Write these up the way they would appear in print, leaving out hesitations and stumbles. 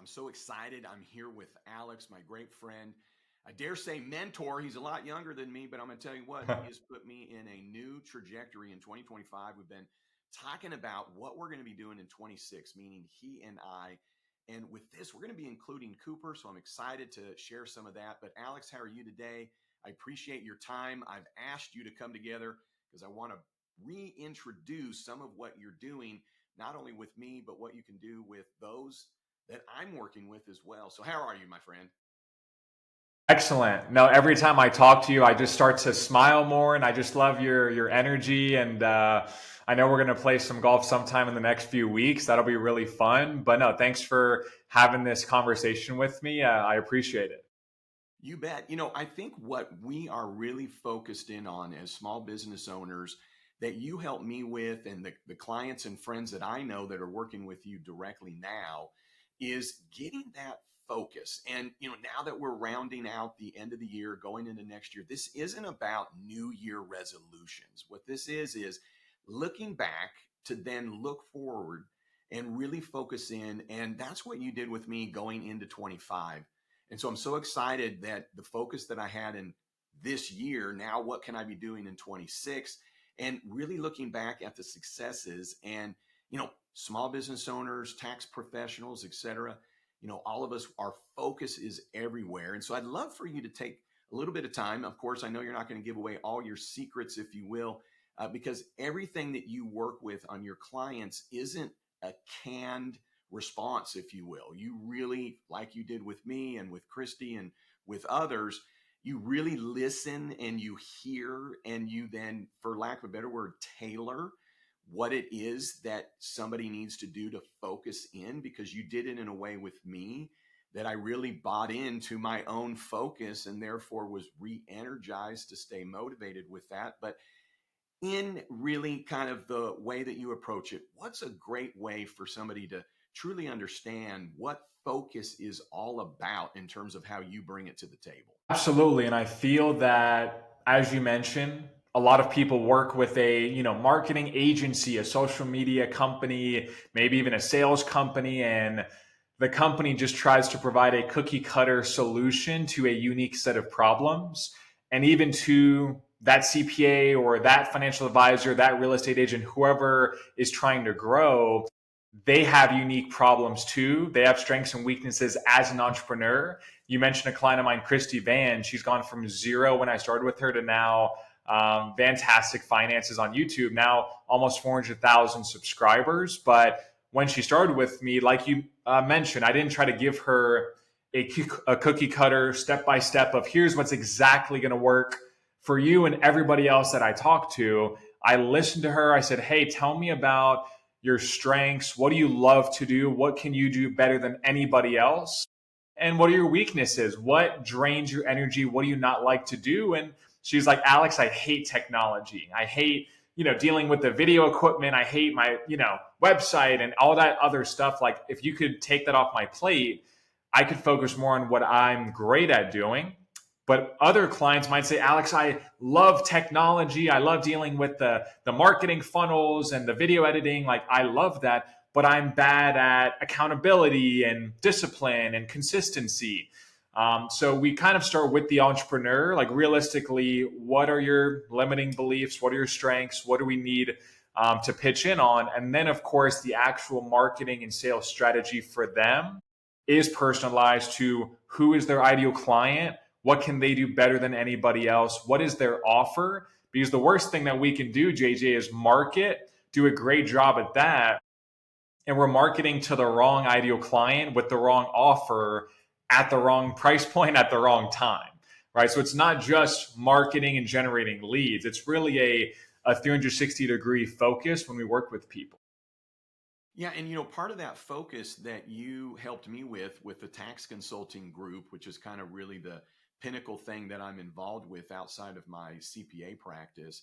I'm so excited. I'm here with Alex, my great friend. I dare say mentor. He's a lot younger than me, but I'm going to tell you what, he has put me in a new trajectory in 2025. We've been talking about what we're going to be doing in 26, meaning he and I. And with this, we're going to be including Cooper. So I'm excited to share some of that. But Alex, how are you today? I appreciate your time. I've asked you to come together because I want to reintroduce some of what you're doing, not only with me, but what you can do with those that I'm working with as well. So how are you, my friend? Excellent. No, every time I talk to you, I just start to smile more, and I just love your energy. And I know we're going to play some golf sometime in the next few weeks. That'll be really fun. But no, thanks for having this conversation with me. I appreciate it. You bet. I think what we are really focused in on as small business owners that you help me with and the clients and friends that I know that are working with you directly now is getting that focus. And, now that we're rounding out the end of the year, going into next year, this isn't about New Year resolutions. What this is looking back to then look forward and really focus in. And that's what you did with me going into 25. And so I'm so excited that the focus that I had in this year, now what can I be doing in 26? And really looking back at the successes and, small business owners, tax professionals, et cetera, all of us, our focus is everywhere. And so I'd love for you to take a little bit of time. Of course, I know you're not going to give away all your secrets, if you will, because everything that you work with on your clients isn't a canned response, if you will. You really, like you did with me and with Christy and with others, you really listen and you hear, and you then, for lack of a better word, tailor what it is that somebody needs to do to focus in, because you did it in a way with me that I really bought into my own focus and therefore was re-energized to stay motivated with that. But in really kind of the way that you approach it, what's a great way for somebody to truly understand what focus is all about in terms of how you bring it to the table? Absolutely. And I feel that, as you mentioned, a lot of people work with a, marketing agency, a social media company, maybe even a sales company, and the company just tries to provide a cookie cutter solution to a unique set of problems. And even to that CPA or that financial advisor, that real estate agent, whoever is trying to grow, they have unique problems too. They have strengths and weaknesses as an entrepreneur. You mentioned a client of mine, Christy Van. She's gone from zero when I started with her to now fantastic finances on YouTube, now almost 400,000 subscribers. But when she started with me, like you mentioned, I didn't try to give her a cookie cutter step by step of here's what's exactly going to work for you and everybody else that I talked to. I listened to her. I said, hey, tell me about your strengths. What do you love to do? What can you do better than anybody else? And what are your weaknesses? What drains your energy? What do you not like to do? And she's like, Alex, I hate technology. I hate, dealing with the video equipment. I hate my, website and all that other stuff. Like, if you could take that off my plate, I could focus more on what I'm great at doing. But other clients might say, Alex, I love technology. I love dealing with the marketing funnels and the video editing. Like, I love that, but I'm bad at accountability and discipline and consistency. So we kind of start with the entrepreneur, like realistically, what are your limiting beliefs? What are your strengths? What do we need to pitch in on? And then, of course, the actual marketing and sales strategy for them is personalized to who is their ideal client. What can they do better than anybody else? What is their offer? Because the worst thing that we can do, JJ, is market, do a great job at that, and we're marketing to the wrong ideal client with the wrong offer at the wrong price point at the wrong time, right? So it's not just marketing and generating leads. It's really a 360-degree focus when we work with people. Yeah, and part of that focus that you helped me with the tax consulting group, which is kind of really the pinnacle thing that I'm involved with outside of my CPA practice,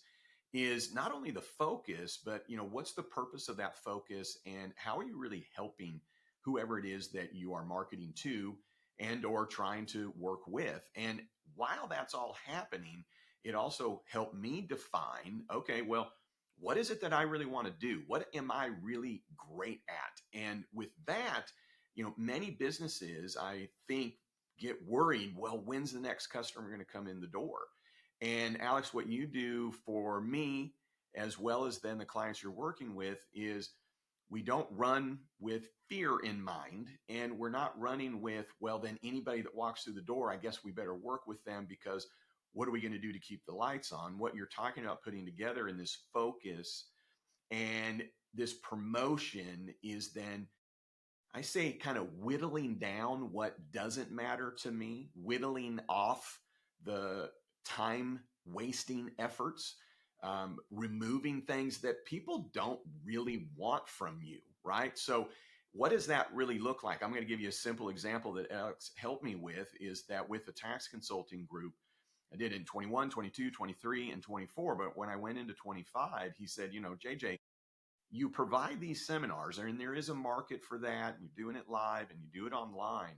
is not only the focus, but what's the purpose of that focus and how are you really helping whoever it is that you are marketing to and or trying to work with. And while that's all happening, it also helped me define, okay, well, what is it that I really want to do? What am I really great at? And with that, many businesses, I think, get worried. Well, when's the next customer going to come in the door? And Alex, what you do for me, as well as then the clients you're working with, is we don't run with fear in mind, and we're not running with, well, then anybody that walks through the door, I guess we better work with them, because what are we going to do to keep the lights on? What you're talking about putting together in this focus and this promotion is then, I say, kind of whittling down what doesn't matter to me, whittling off the time wasting efforts, removing things that people don't really want from you, right? So, what does that really look like? I'm going to give you a simple example that Alex helped me with, is that with the tax consulting group, I did in 21, 22, 23, and 24. But when I went into 25, he said, JJ, you provide these seminars, and there is a market for that. You're doing it live and you do it online.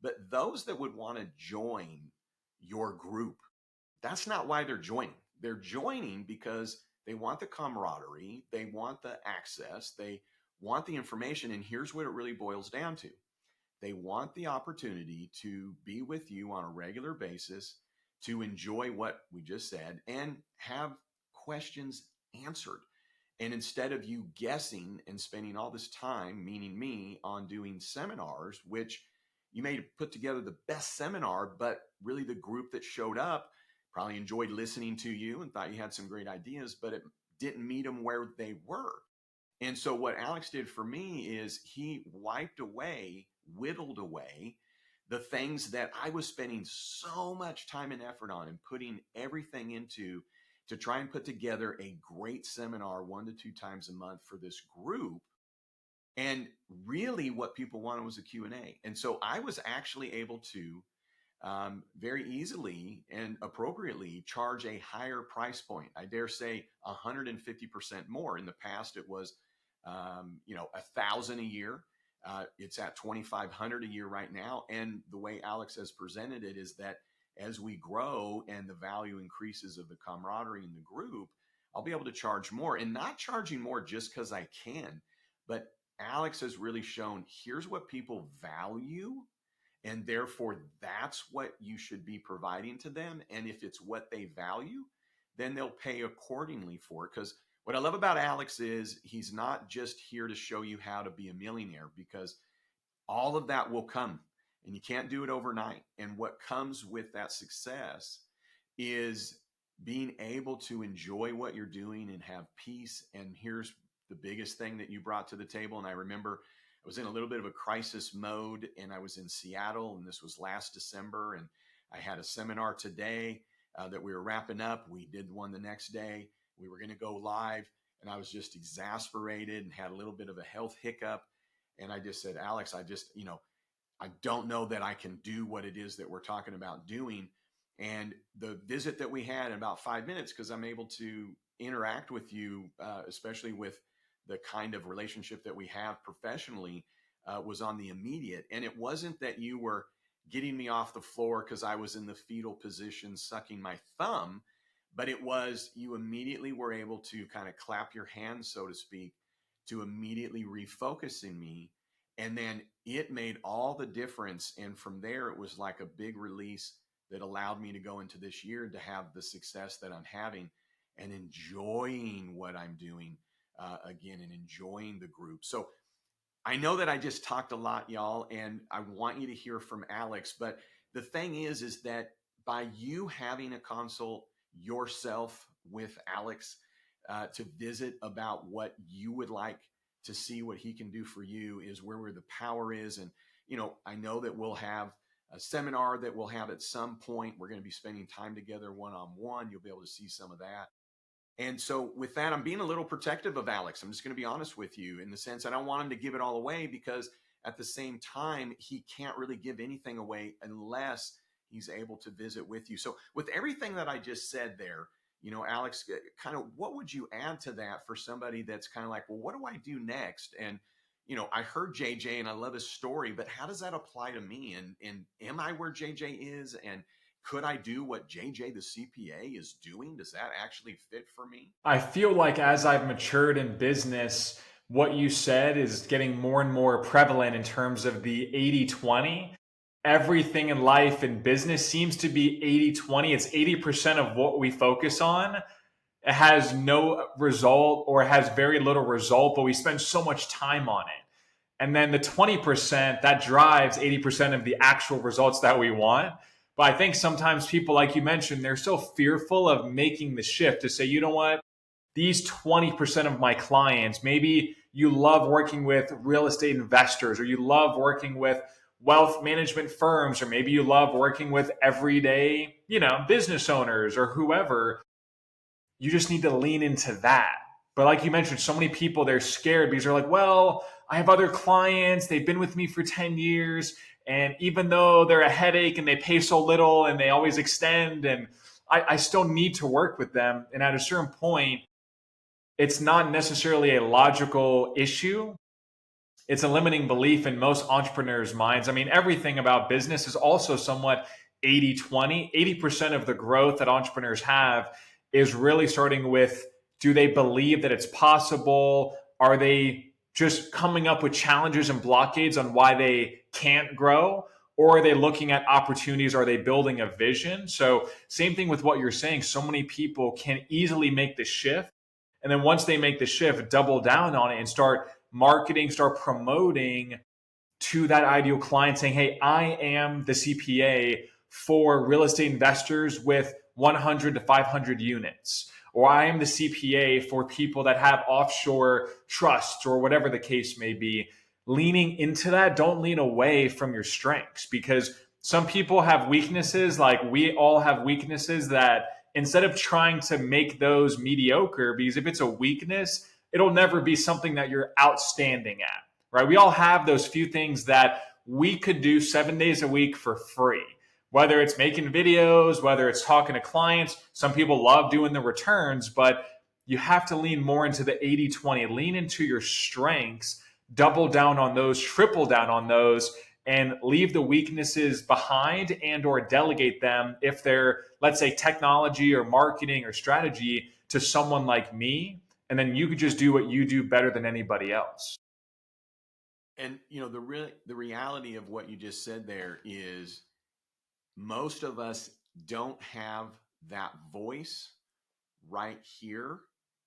But those that would want to join your group, that's not why they're joining. They're joining because they want the camaraderie, they want the access, they want the information. And here's what it really boils down to: they want the opportunity to be with you on a regular basis, to enjoy what we just said, and have questions answered. And instead of you guessing and spending all this time, meaning me, on doing seminars, which you may put together the best seminar, but really the group that showed up probably enjoyed listening to you and thought you had some great ideas, but it didn't meet them where they were. And so what Alex did for me is he wiped away, whittled away the things that I was spending so much time and effort on and putting everything into, to try and put together a great seminar 1 to 2 times a month for this group. And really what people wanted was a Q&A. And so I was actually able to very easily and appropriately charge a higher price point. I dare say 150% more. In the past, it was, $1,000 a year. It's at $2,500 a year right now. And the way Alex has presented it is that as we grow and the value increases of the camaraderie in the group, I'll be able to charge more, and not charging more just because I can, but Alex has really shown, here's what people value, and therefore that's what you should be providing to them. And if it's what they value, then they'll pay accordingly for it. Because what I love about Alex is he's not just here to show you how to be a millionaire, because all of that will come and you can't do it overnight. And what comes with that success is being able to enjoy what you're doing and have peace. And here's the biggest thing that you brought to the table. And I remember I was in a little bit of a crisis mode, and I was in Seattle, and this was last December. And I had a seminar today that we were wrapping up. We did one the next day. We were going to go live, and I was just exasperated and had a little bit of a health hiccup. And I just said, Alex, I don't know that I can do what it is that we're talking about doing. And the visit that we had in about 5 minutes, because I'm able to interact with you, especially with the kind of relationship that we have professionally, was on the immediate. And it wasn't that you were getting me off the floor because I was in the fetal position sucking my thumb, but it was you immediately were able to kind of clap your hands, so to speak, to immediately refocusing me. And then it made all the difference. And from there, it was like a big release that allowed me to go into this year to have the success that I'm having and enjoying what I'm doing again, and enjoying the group. So I know that I just talked a lot, y'all, and I want you to hear from Alex. But the thing is that by you having a consult yourself with Alex to visit about what you would like to see what he can do for you is where the power is. And, I know that we'll have a seminar that we'll have at some point. We're going to be spending time together one-on-one. You'll be able to see some of that. And so with that, I'm being a little protective of Alex. I'm just going to be honest with you, in the sense I don't want him to give it all away, because at the same time, he can't really give anything away unless he's able to visit with you. So with everything that I just said there, Alex, kind of what would you add to that for somebody that's kind of like, well, what do I do next? And, I heard JJ and I love his story, but how does that apply to me? And am I where JJ is? And could I do what JJ, the CPA, is doing? Does that actually fit for me? I feel like as I've matured in business, what you said is getting more and more prevalent in terms of the 80-20. Everything in life and business seems to be 80-20. It's 80% of what we focus on. It has no result or it has very little result, but we spend so much time on it. And then the 20% that drives 80% of the actual results that we want. But I think sometimes people, like you mentioned, they're so fearful of making the shift to say, you know what, these 20% of my clients, maybe you love working with real estate investors, or you love working with wealth management firms, or maybe you love working with everyday, business owners or whoever. You just need to lean into that. But like you mentioned, so many people, they're scared because they're like, well, I have other clients. They've been with me for 10 years. And even though they're a headache and they pay so little and they always extend, and I still need to work with them. And at a certain point, it's not necessarily a logical issue. It's a limiting belief in most entrepreneurs' minds. I mean, everything about business is also somewhat 80-20. 80% of the growth that entrepreneurs have is really starting with, do they believe that it's possible? Are they just coming up with challenges and blockades on why they can't grow? Or are they looking at opportunities? Are they building a vision? So, same thing with what you're saying. So many people can easily make the shift. And then once they make the shift, double down on it and start marketing, start promoting to that ideal client, saying, hey, I am the CPA for real estate investors with 100 to 500 units. Or I am the CPA for people that have offshore trusts, or whatever the case may be. Leaning into that, don't lean away from your strengths, because some people have weaknesses, like we all have weaknesses, that instead of trying to make those mediocre, because if it's a weakness, it'll never be something that you're outstanding at, right? We all have those few things that we could do 7 days a week for free, whether it's making videos, whether it's talking to clients. Some people love doing the returns, but you have to lean more into the 80-20, lean into your strengths, double down on those, triple down on those, and leave the weaknesses behind and or delegate them, if they're, let's say, technology or marketing or strategy, to someone like me. And then you could just do what you do better than anybody else. And the reality of what you just said there is, most of us don't have that voice right here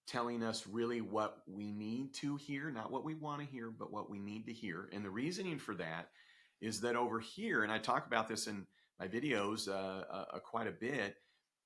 telling us really what we need to hear, not what we want to hear, but what we need to hear. And the reasoning for that is that over here, and I talk about this in my videos quite a bit,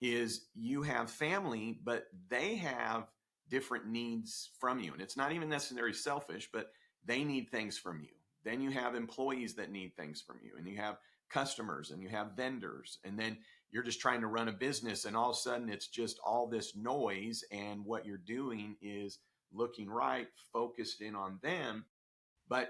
is you have family, but they have different needs from you. And it's not even necessarily selfish, but they need things from you. Then you have employees that need things from you, and you have customers, and you have vendors, and then you're just trying to run a business, and all of a sudden it's just all this noise, and what you're doing is looking right, focused in on them. But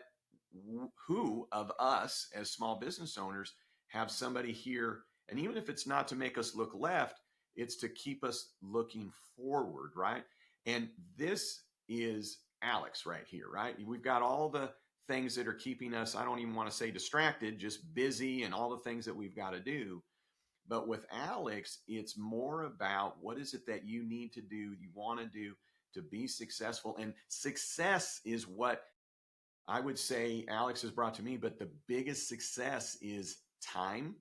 who of us as small business owners have somebody here, and even if it's not to make us look left, it's to keep us looking forward, right? And this is Alex right here, right? We've got all the things that are keeping us, I don't even want to say distracted, just busy, and all the things that we've got to do. But with Alex, it's more about, what is it that you need to do, you want to do to be successful. And success is what I would say Alex has brought to me, but the biggest success is time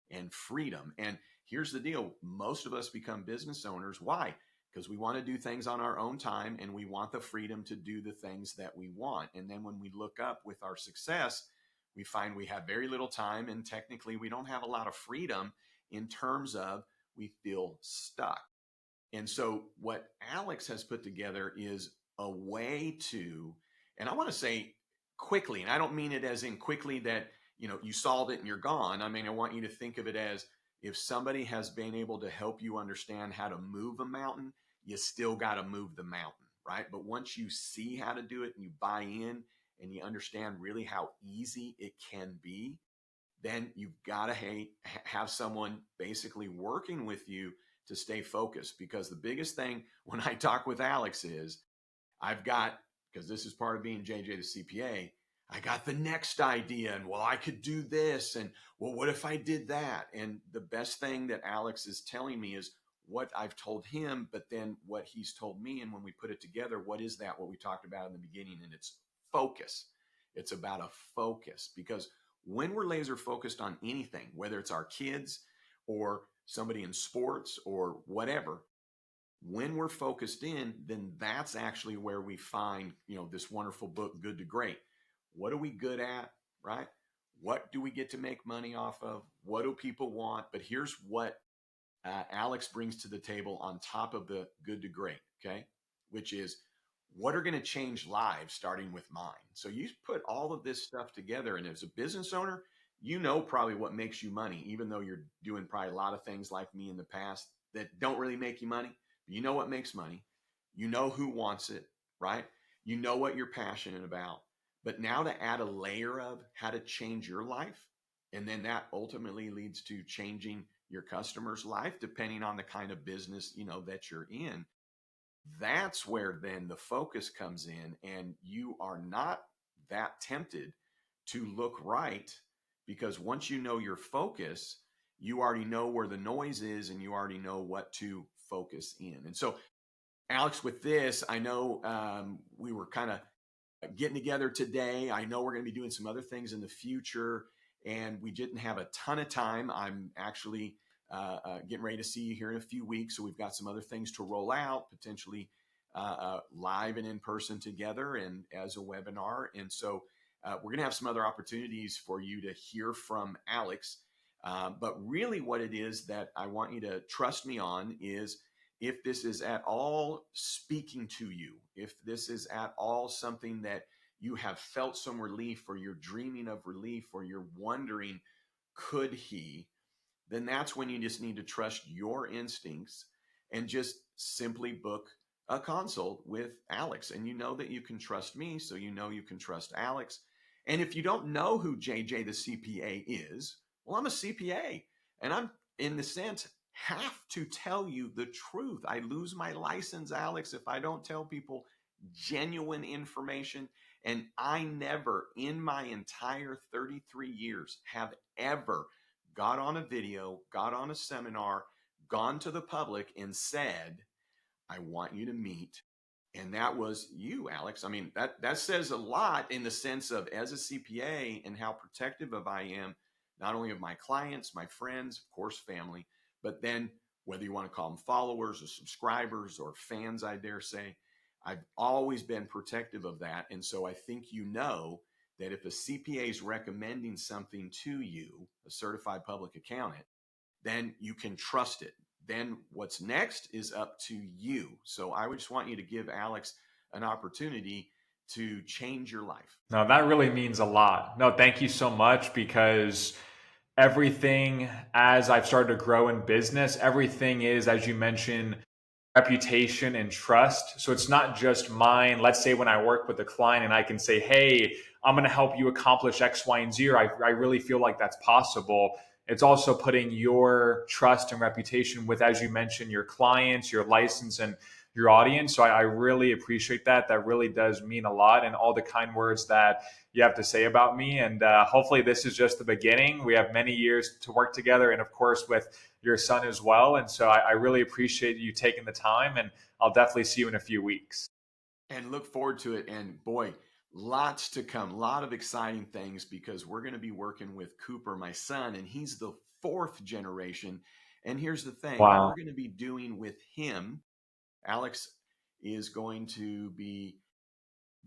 and freedom. And here's the deal: most of us become business owners. Why? Because we want to do things on our own time, and we want the freedom to do the things that we want. And then when we look up with our success, we find we have very little time, and technically we don't have a lot of freedom, in terms of we feel stuck. And so what Alex has put together is a way to, and I want to say quickly, and I don't mean it as in quickly that, you solved it and you're gone. I mean, I want you to think of it as, if somebody has been able to help you understand how to move a mountain, you still got to move the mountain, right? But once you see how to do it and you buy in and you understand really how easy it can be, then you've got to have someone basically working with you to stay focused. Because the biggest thing when I talk with Alex is, I've got, because this is part of being JJ the CPA, I got the next idea, and well, I could do this, and well, what if I did that? And the best thing that Alex is telling me is, what I've told him, but then what he's told me. And when we put it together, what is that? What we talked about in the beginning, and it's focus. It's about a focus, because when we're laser focused on anything, whether it's our kids or somebody in sports or whatever, when we're focused in, then that's actually where we find, this wonderful book, Good to Great. What are we good at, right? What do we get to make money off of? What do people want? But here's what Alex brings to the table on top of the Good to Great, okay? Which is, what are going to change lives, starting with mine. So you put all of this stuff together, and as a business owner, you know probably what makes you money, even though you're doing probably a lot of things like me in the past that don't really make you money. You know what makes money. You know who wants it, right? You know what you're passionate about. But now to add a layer of how to change your life, and then that ultimately leads to changing your customer's life, depending on the kind of business, that you're in. That's where then the focus comes in, and you are not that tempted to look right, because once you know your focus, you already know where the noise is, and you already know what to focus in. And so, Alex, with this, I know we were kind of getting together today. I know we're going to be doing some other things in the future, and we didn't have a ton of time. I'm actually getting ready to see you here in a few weeks. So we've got some other things to roll out, potentially live and in person together and as a webinar. And so we're going to have some other opportunities for you to hear from Alex. But really what it is that I want you to trust me on is, if this is at all speaking to you, if this is at all something that you have felt some relief, or you're dreaming of relief, or you're wondering, could he, then that's when you just need to trust your instincts and just simply book a consult with Alex. And you know that you can trust me, so you know you can trust Alex. And if you don't know who JJ the CPA is, well, I'm a CPA, and I'm, in the sense, have to tell you the truth. I lose my license, Alex, if I don't tell people genuine information. And I never, in my entire 33 years, have ever got on a video, got on a seminar, gone to the public and said, I want you to meet. And that was you, Alex. I mean, that says a lot, in the sense of, as a CPA, and how protective of I am, not only of my clients, my friends, of course, family, but then whether you want to call them followers or subscribers or fans, I dare say, I've always been protective of that. And so I think that if a CPA is recommending something to you, a certified public accountant, then you can trust it. Then what's next is up to you. So I would just want you to give Alex an opportunity to change your life. No, that really means a lot. No, thank you so much, because everything, as I've started to grow in business, everything is, as you mentioned, reputation and trust. So it's not just mine. Let's say when I work with a client and I can say, hey, I'm going to help you accomplish X, Y, and Z, or I really feel like that's possible. It's also putting your trust and reputation with, as you mentioned, your clients, your license, and your audience. So I really appreciate that. That really does mean a lot, and all the kind words that you have to say about me. And hopefully this is just the beginning. We have many years to work together, and of course with your son as well. And so I really appreciate you taking the time, and I'll definitely see you in a few weeks. And look forward to it. And boy, lots to come, a lot of exciting things, because we're going to be working with Cooper, my son, and he's the fourth generation. And here's the thing, what Wow. we're going to be doing with him, Alex is going to be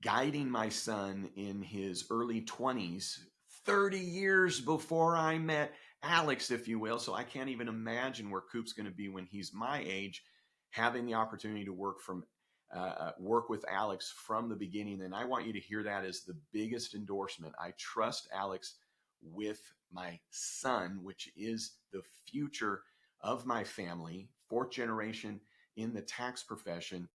guiding my son in his early 20s, 30 years before I met Alex, if you will. So I can't even imagine where Coop's going to be when he's my age, having the opportunity to work with Alex from the beginning. And I want you to hear that as the biggest endorsement. I trust Alex with my son, which is the future of my family, fourth generation in the tax profession.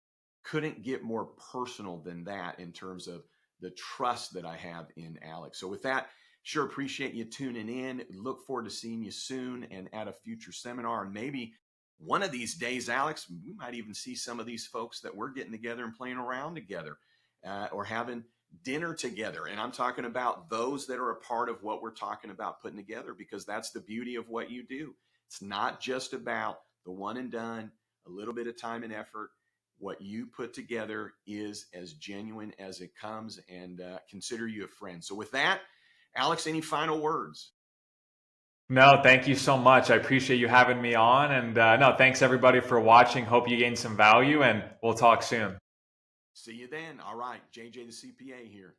Couldn't get more personal than that in terms of the trust that I have in Alex. So with that, sure appreciate you tuning in. Look forward to seeing you soon and at a future seminar. And maybe one of these days, Alex, we might even see some of these folks that we're getting together and playing around together, or having dinner together. And I'm talking about those that are a part of what we're talking about putting together, because that's the beauty of what you do. It's not just about the one and done, a little bit of time and effort. What you put together is as genuine as it comes, and consider you a friend. So, with that, Alex, any final words? No, thank you so much. I appreciate you having me on. And no, thanks everybody for watching. Hope you gained some value, and we'll talk soon. See you then. All right, JJ the CPA here.